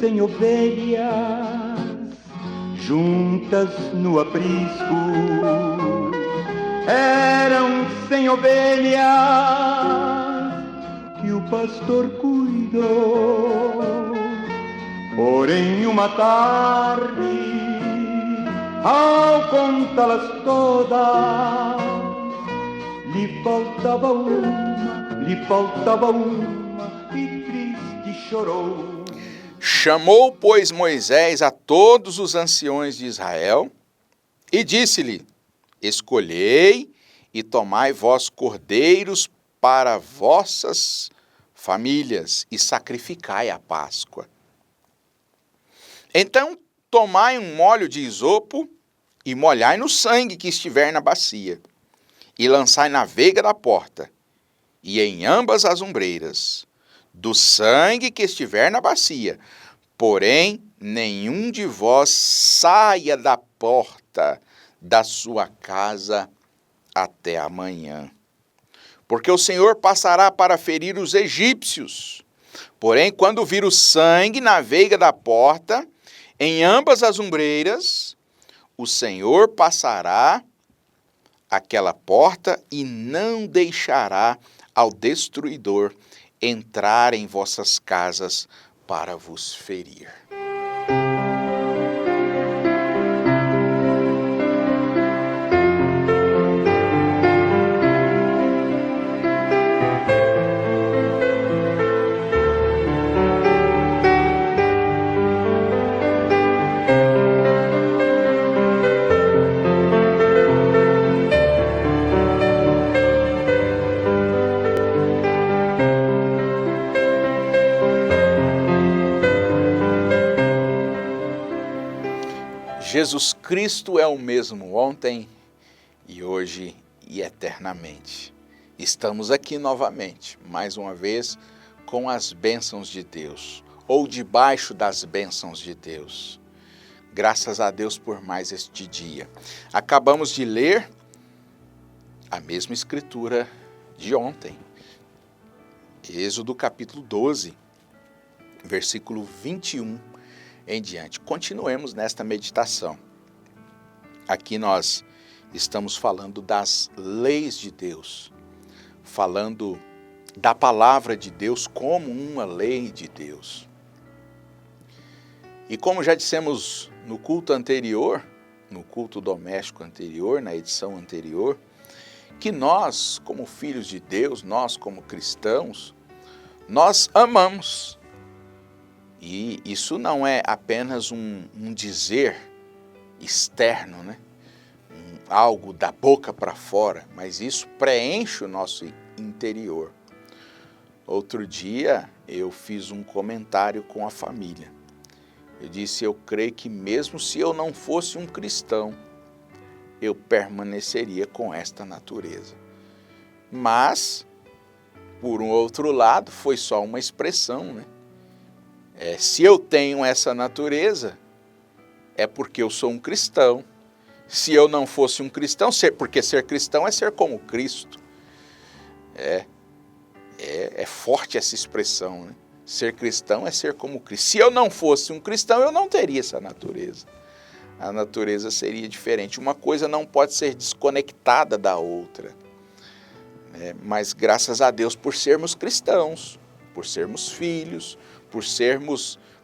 100 ovelhas juntas no aprisco. Eram 100 ovelhas que o pastor cuidou. Porém, uma tarde, ao contá-las todas, lhe faltava uma, e triste chorou. Chamou, pois, Moisés a todos os anciões de Israel e disse-lhe: escolhei e tomai vós cordeiros para vossas famílias e sacrificai a Páscoa. Então tomai um molho de isopo e molhai no sangue que estiver na bacia, e lançai na veiga da porta, e em ambas as ombreiras, do sangue que estiver na bacia. Porém, nenhum de vós saia da porta da sua casa até amanhã. Porque o Senhor passará para ferir os egípcios. Porém, quando vir o sangue na veiga da porta, em ambas as ombreiras, o Senhor passará aquela porta e não deixará ao destruidor entrar em vossas casas para vos ferir. Jesus Cristo é o mesmo ontem e hoje e eternamente. Estamos aqui novamente, mais uma vez, com as bênçãos de Deus, ou debaixo das bênçãos de Deus. Graças a Deus por mais este dia. Acabamos de ler a mesma escritura de ontem. Êxodo capítulo 12, versículo 21 em diante. Continuemos nesta meditação. Aqui nós estamos falando das leis de Deus, falando da palavra de Deus como uma lei de Deus. E como já dissemos no culto anterior, no culto doméstico anterior, na edição anterior, que nós, como filhos de Deus, nós como cristãos, nós amamos. E isso não é apenas um dizer externo, né? Algo da boca para fora, mas isso preenche o nosso interior. Outro dia eu fiz um comentário com a família. Eu disse: eu creio que mesmo se eu não fosse um cristão, eu permaneceria com esta natureza. Mas, por um outro lado, foi só uma expressão, né? Se eu tenho essa natureza, é porque eu sou um cristão. Se eu não fosse um cristão, porque ser cristão é ser como Cristo. É forte essa expressão, né? Ser cristão é ser como Cristo. Se eu não fosse um cristão, eu não teria essa natureza. A natureza seria diferente. Uma coisa não pode ser desconectada da outra. Mas graças a Deus por sermos cristãos, por sermos filhos,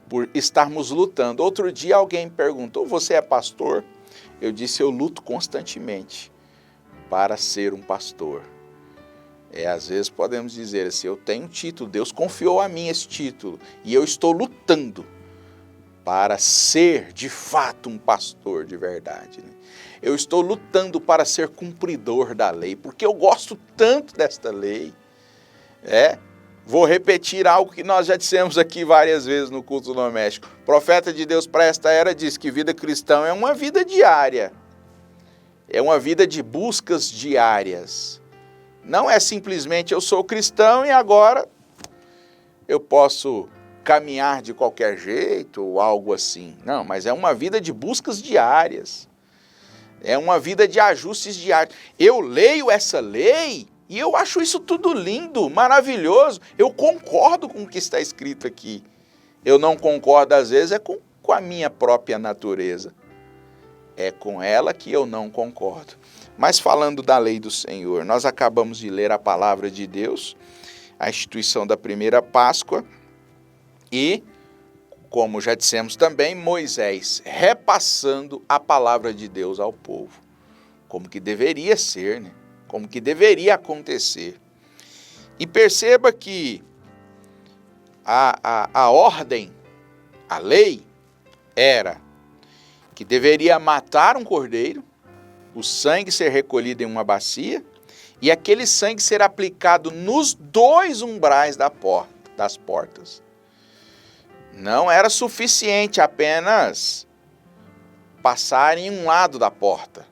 por estarmos lutando. Outro dia alguém perguntou: você é pastor? Eu disse: eu luto constantemente para ser um pastor. Às vezes podemos dizer assim: eu tenho título, Deus confiou a mim esse título, e eu estou lutando para ser de fato um pastor de verdade, né? Eu estou lutando para ser cumpridor da lei, porque eu gosto tanto desta lei. Vou repetir algo que nós já dissemos aqui várias vezes no culto doméstico. O profeta de Deus para esta era diz que vida cristã é uma vida diária. É uma vida de buscas diárias. Não é simplesmente eu sou cristão e agora eu posso caminhar de qualquer jeito ou algo assim. Não, mas é uma vida de buscas diárias. É uma vida de ajustes diários. Eu leio essa lei e eu acho isso tudo lindo, maravilhoso. Eu concordo com o que está escrito aqui. eu não concordo às vezes é com a minha própria natureza. É com ela que eu não concordo. Mas falando da lei do Senhor, nós acabamos de ler a palavra de Deus, a instituição da primeira Páscoa, e, como já dissemos também, Moisés repassando a palavra de Deus ao povo, como que deveria ser, né? Como que deveria acontecer. E perceba que a ordem, a lei, era que deveria matar um cordeiro, o sangue ser recolhido em uma bacia, e aquele sangue ser aplicado nos 2 umbrais das portas. Não era suficiente apenas passar em um lado da porta,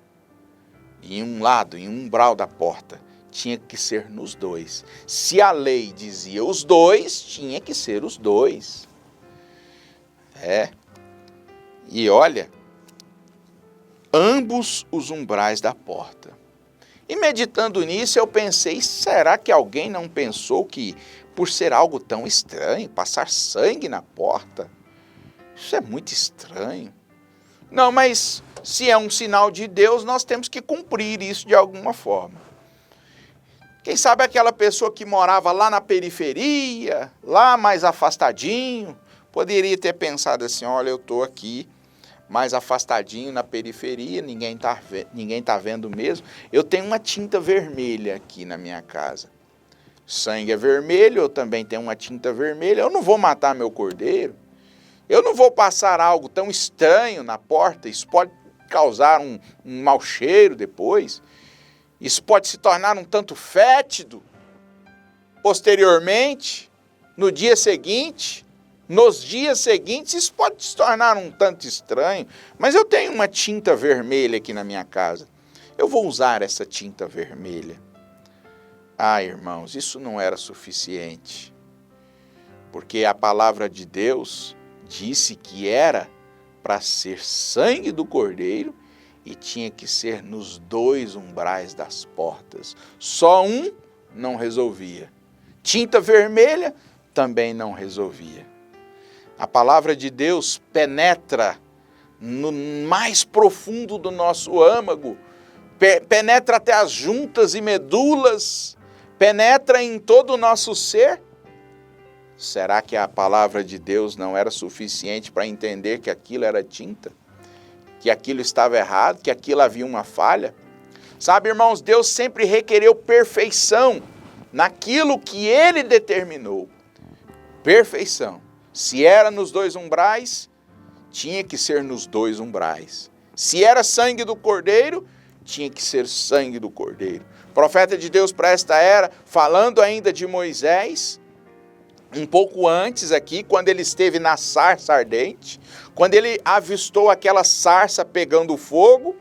em um umbral da porta. Tinha que ser nos 2. Se a lei dizia os 2, tinha que ser os 2. E olha, ambos os umbrais da porta. E meditando nisso, eu pensei, será que alguém não pensou que, por ser algo tão estranho, passar sangue na porta, isso é muito estranho? Não, mas se é um sinal de Deus, nós temos que cumprir isso de alguma forma. Quem sabe aquela pessoa que morava lá na periferia, lá mais afastadinho, poderia ter pensado assim, olha, eu estou aqui mais afastadinho na periferia, ninguém tá vendo mesmo. Eu tenho uma tinta vermelha aqui na minha casa. Sangue é vermelho, eu também tenho uma tinta vermelha, eu não vou matar meu cordeiro. Eu não vou passar algo tão estranho na porta, isso pode causar um mau cheiro depois. Isso pode se tornar um tanto fétido. Posteriormente, no dia seguinte, nos dias seguintes, isso pode se tornar um tanto estranho. Mas eu tenho uma tinta vermelha aqui na minha casa. Eu vou usar essa tinta vermelha. Ah, irmãos, isso não era suficiente. Porque a palavra de Deus disse que era para ser sangue do cordeiro e tinha que ser nos 2 umbrais das portas. Só um não resolvia. Tinta vermelha também não resolvia. A palavra de Deus penetra no mais profundo do nosso âmago, penetra até as juntas e medulas, penetra em todo o nosso ser. Será que a palavra de Deus não era suficiente para entender que aquilo era tinta? Que aquilo estava errado, que aquilo havia uma falha? Sabe, irmãos, Deus sempre requereu perfeição naquilo que Ele determinou. Perfeição. Se era nos 2 umbrais, tinha que ser nos 2 umbrais. Se era sangue do cordeiro, tinha que ser sangue do cordeiro. O profeta de Deus para esta era, falando ainda de Moisés, um pouco antes aqui, quando ele esteve na sarça ardente, quando ele avistou aquela sarça pegando fogo,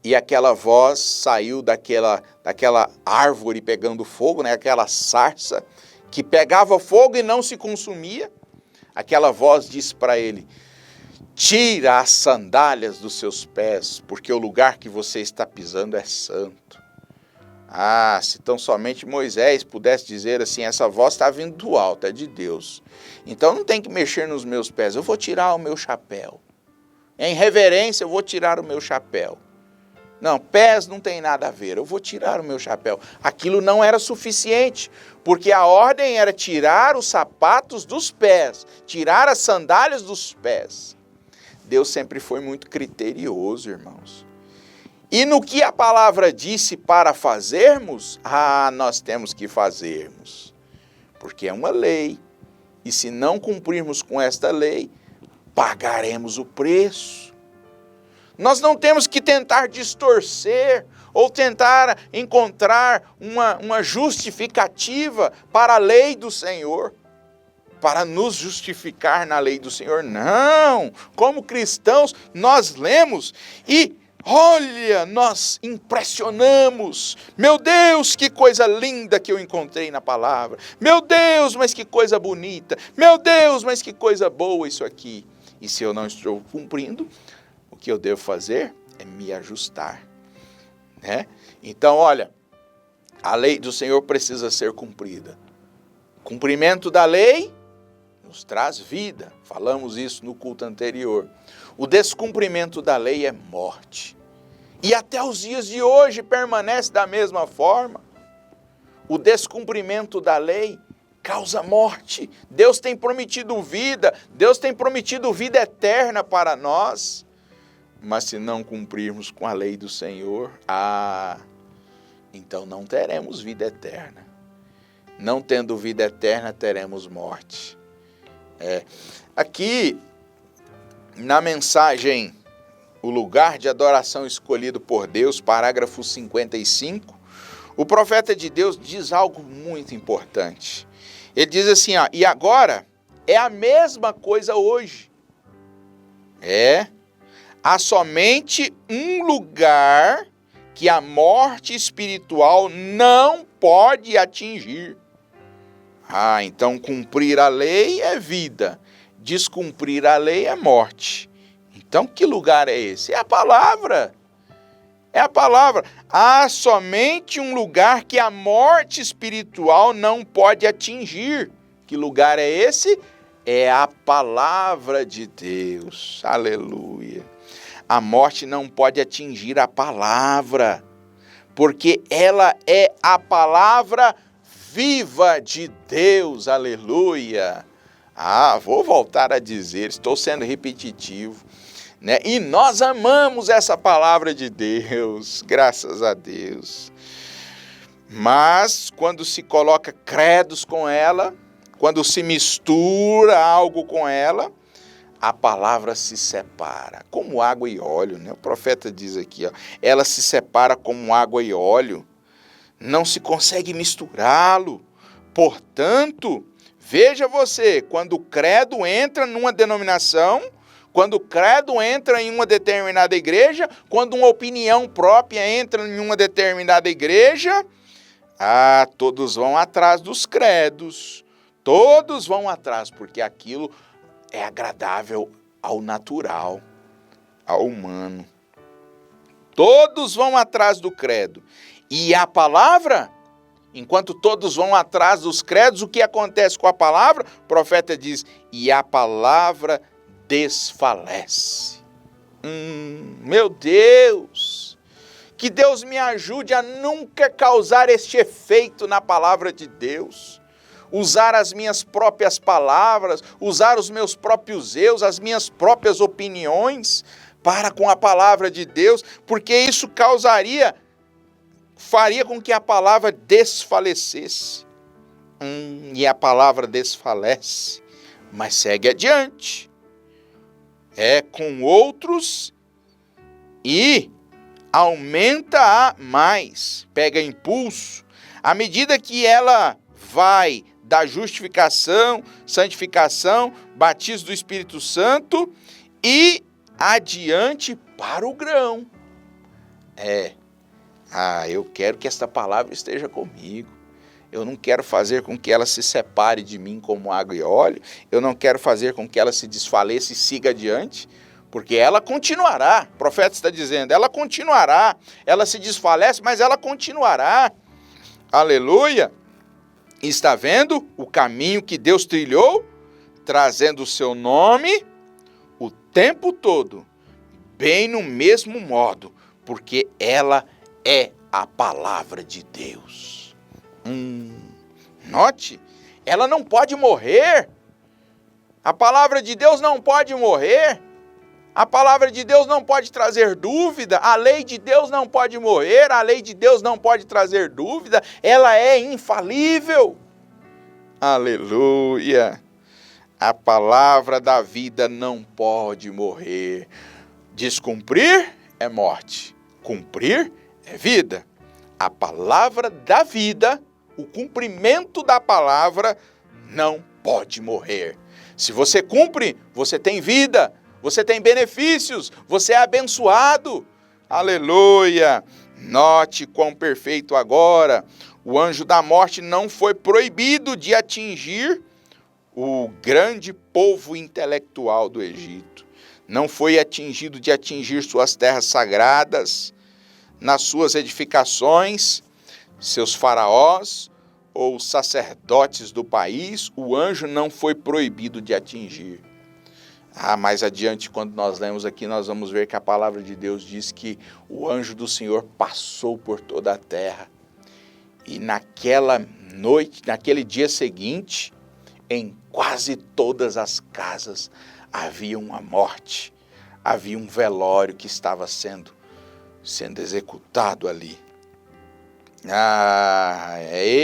e aquela voz saiu daquela árvore pegando fogo, né? Aquela sarça que pegava fogo e não se consumia, aquela voz disse para ele, tira as sandálias dos seus pés, porque o lugar que você está pisando é santo. Ah, se tão somente Moisés pudesse dizer assim, essa voz está vindo do alto, é de Deus. Então não tem que mexer nos meus pés, eu vou tirar o meu chapéu. Em reverência eu vou tirar o meu chapéu. Não, pés não tem nada a ver, eu vou tirar o meu chapéu. Aquilo não era suficiente, porque a ordem era tirar os sapatos dos pés, tirar as sandálias dos pés. Deus sempre foi muito criterioso, irmãos. E no que a palavra disse para fazermos, nós temos que fazermos. Porque é uma lei. E se não cumprirmos com esta lei, pagaremos o preço. Nós não temos que tentar distorcer ou tentar encontrar uma justificativa para a lei do Senhor, para nos justificar na lei do Senhor. Não! Como cristãos, nós lemos e olha, nós impressionamos. Meu Deus, que coisa linda que eu encontrei na palavra. Meu Deus, mas que coisa bonita. Meu Deus, mas que coisa boa isso aqui. E se eu não estou cumprindo, o que eu devo fazer é me ajustar. Né? Então, olha, a lei do Senhor precisa ser cumprida. Cumprimento da lei nos traz vida. Falamos isso no culto anterior. O descumprimento da lei é morte. E até os dias de hoje permanece da mesma forma. O descumprimento da lei causa morte. Deus tem prometido vida. Deus tem prometido vida eterna para nós. Mas se não cumprirmos com a lei do Senhor, então não teremos vida eterna. Não tendo vida eterna, teremos morte. Aqui, na mensagem, o lugar de adoração escolhido por Deus, parágrafo 55, o profeta de Deus diz algo muito importante. Ele diz assim, e agora é a mesma coisa hoje. Há somente um lugar que a morte espiritual não pode atingir. Então cumprir a lei é vida, descumprir a lei é morte. Então que lugar é esse? É a palavra. É a palavra. Há somente um lugar que a morte espiritual não pode atingir. Que lugar é esse? É a palavra de Deus. Aleluia. A morte não pode atingir a palavra, porque ela é a palavra viva de Deus. Aleluia. Vou voltar a dizer, estou sendo repetitivo, né? E nós amamos essa palavra de Deus, graças a Deus. Mas quando se coloca credos com ela, quando se mistura algo com ela, a palavra se separa, como água e óleo, né? O profeta diz aqui, ela se separa como água e óleo, não se consegue misturá-lo. Portanto, veja você, quando o credo entra numa denominação, quando o credo entra em uma determinada igreja, quando uma opinião própria entra em uma determinada igreja, todos vão atrás dos credos, todos vão atrás, porque aquilo é agradável ao natural, ao humano. Todos vão atrás do credo. E a palavra, enquanto todos vão atrás dos credos, o que acontece com a palavra? O profeta diz, e a palavra desfalece. Meu Deus! Que Deus me ajude a nunca causar este efeito na palavra de Deus. Usar as minhas próprias palavras, usar os meus próprios eus, as minhas próprias opiniões para com a palavra de Deus, porque isso faria com que a palavra desfalecesse. E a palavra desfalece, mas segue adiante. Com outros e aumenta a mais, pega impulso. À medida que ela vai da justificação, santificação, batismo do Espírito Santo e adiante para o grão. Eu quero que esta palavra esteja comigo. Eu não quero fazer com que ela se separe de mim como água e óleo. Eu não quero fazer com que ela se desfaleça e siga adiante, porque ela continuará. O profeta está dizendo, ela continuará. Ela se desfalece, mas ela continuará. Aleluia. Está vendo o caminho que Deus trilhou, trazendo o seu nome o tempo todo, bem no mesmo modo, porque ela é a palavra de Deus. Note, ela não pode morrer. A palavra de Deus não pode morrer. A palavra de Deus não pode trazer dúvida. A lei de Deus não pode morrer. A lei de Deus não pode trazer dúvida. Ela é infalível. Aleluia. A palavra da vida não pode morrer. Descumprir é morte. Cumprir é vida. A palavra da vida, o cumprimento da palavra não pode morrer. Se você cumpre, você tem vida. Você tem benefícios, você é abençoado. Aleluia! Note quão perfeito agora. O anjo da morte não foi proibido de atingir o grande povo intelectual do Egito. Não foi atingido de atingir suas terras sagradas, nas suas edificações, seus faraós, ou os sacerdotes do país, o anjo não foi proibido de atingir. Mais adiante, quando nós lemos aqui, nós vamos ver que a palavra de Deus diz que o anjo do Senhor passou por toda a terra. E naquela noite, naquele dia seguinte, em quase todas as casas havia uma morte, havia um velório que estava sendo executado ali.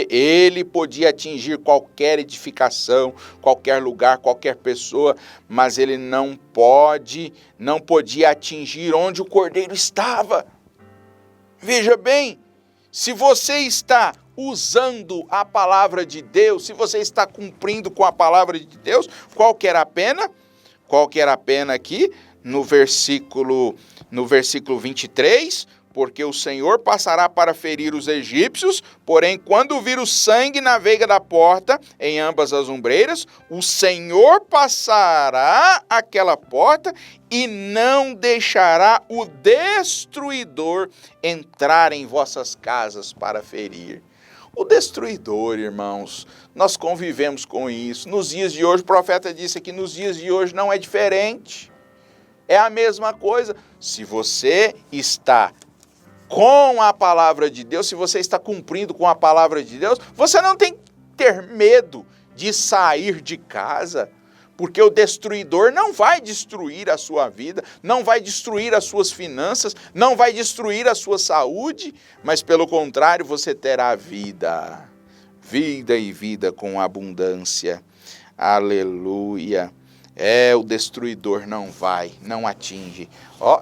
Ele podia atingir qualquer edificação, qualquer lugar, qualquer pessoa, mas ele não podia atingir onde o cordeiro estava. Veja bem, se você está usando a palavra de Deus, se você está cumprindo com a palavra de Deus, qual que era a pena? Qual que era a pena aqui? No versículo 23, porque o Senhor passará para ferir os egípcios, porém, quando vir o sangue na veiga da porta, em ambas as ombreiras, o Senhor passará aquela porta e não deixará o destruidor entrar em vossas casas para ferir. O destruidor, irmãos, nós convivemos com isso. Nos dias de hoje, o profeta disse que nos dias de hoje não é diferente. É a mesma coisa. Se você está com a palavra de Deus, se você está cumprindo com a palavra de Deus, você não tem que ter medo de sair de casa, porque o destruidor não vai destruir a sua vida, não vai destruir as suas finanças, não vai destruir a sua saúde, mas pelo contrário, você terá vida e vida com abundância. Aleluia. O destruidor não atinge.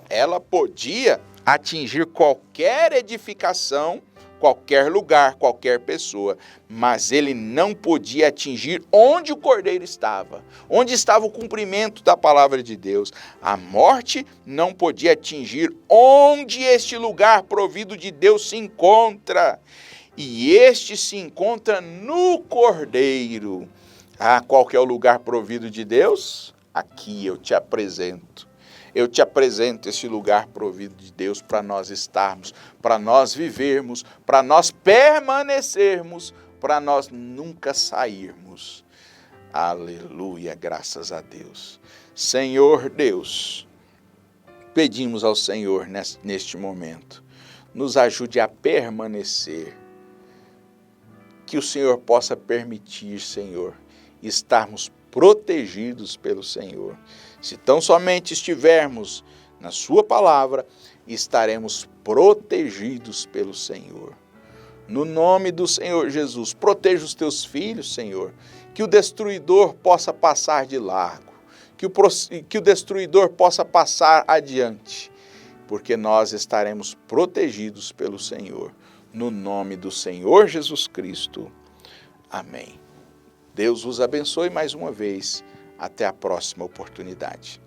Ela podia atingir qualquer edificação, qualquer lugar, qualquer pessoa, mas ele não podia atingir onde o cordeiro estava, onde estava o cumprimento da palavra de Deus. A morte não podia atingir onde este lugar provido de Deus se encontra, e este se encontra no cordeiro. Qual que é o lugar provido de Deus? Aqui eu te apresento. Eu te apresento esse lugar provido de Deus para nós estarmos, para nós vivermos, para nós permanecermos, para nós nunca sairmos. Aleluia, graças a Deus. Senhor Deus, pedimos ao Senhor neste momento, nos ajude a permanecer. Que o Senhor possa permitir, Senhor, estarmos protegidos pelo Senhor. Se tão somente estivermos na sua palavra, estaremos protegidos pelo Senhor. No nome do Senhor Jesus, proteja os teus filhos, Senhor, que o destruidor possa passar de largo, que o destruidor possa passar adiante, porque nós estaremos protegidos pelo Senhor. No nome do Senhor Jesus Cristo. Amém. Deus vos abençoe mais uma vez. Até a próxima oportunidade.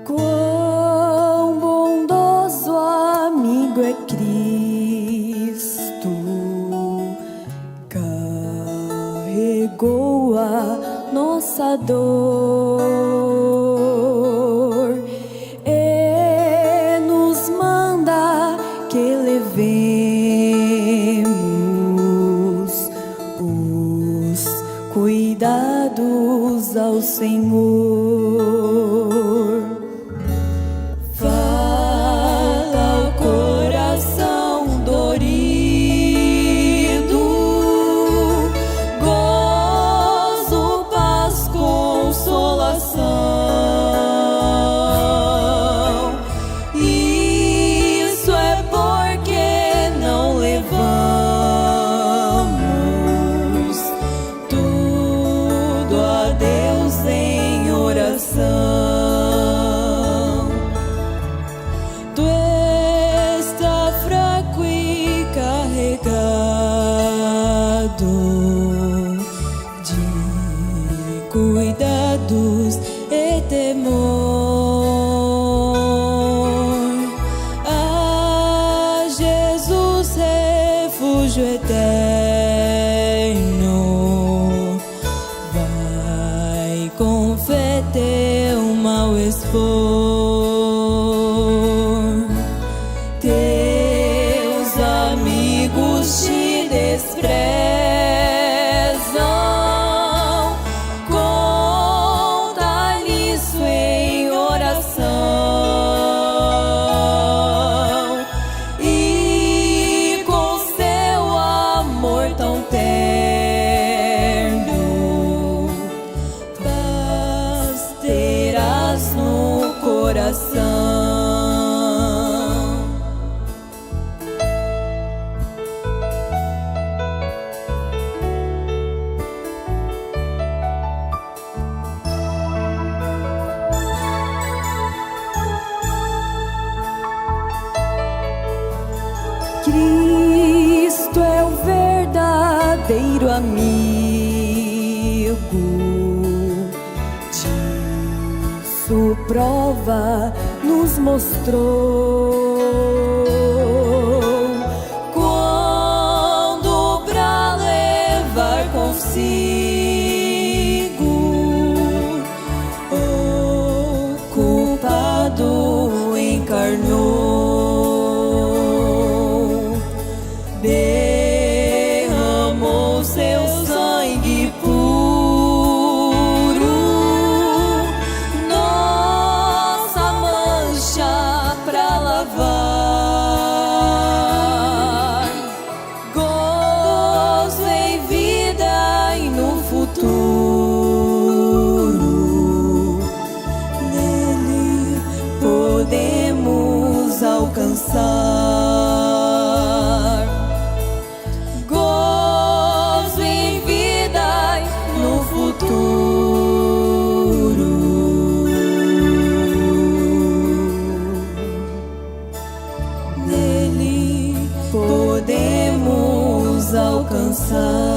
Quão bondoso amigo é Cristo, carregou a nossa dor e nos manda que levemos os cuidados ao Senhor. Fala o coração dorido, gozo, paz, consolação. Isso é porque não levamos tudo a Deus em oração. lhes for, teus amigos te desprezam, conta isso em oração, e com seu amor tão terno, paz terás no coração. Cristo é o verdadeiro amigo, disso prova nos mostrou, quando pra levar consigo o culpado encarnou. Derramou seu sangue puro, nossa mancha pra lavar, gozo em vida e no futuro, nele podemos alcançar. Nele podemos alcançar.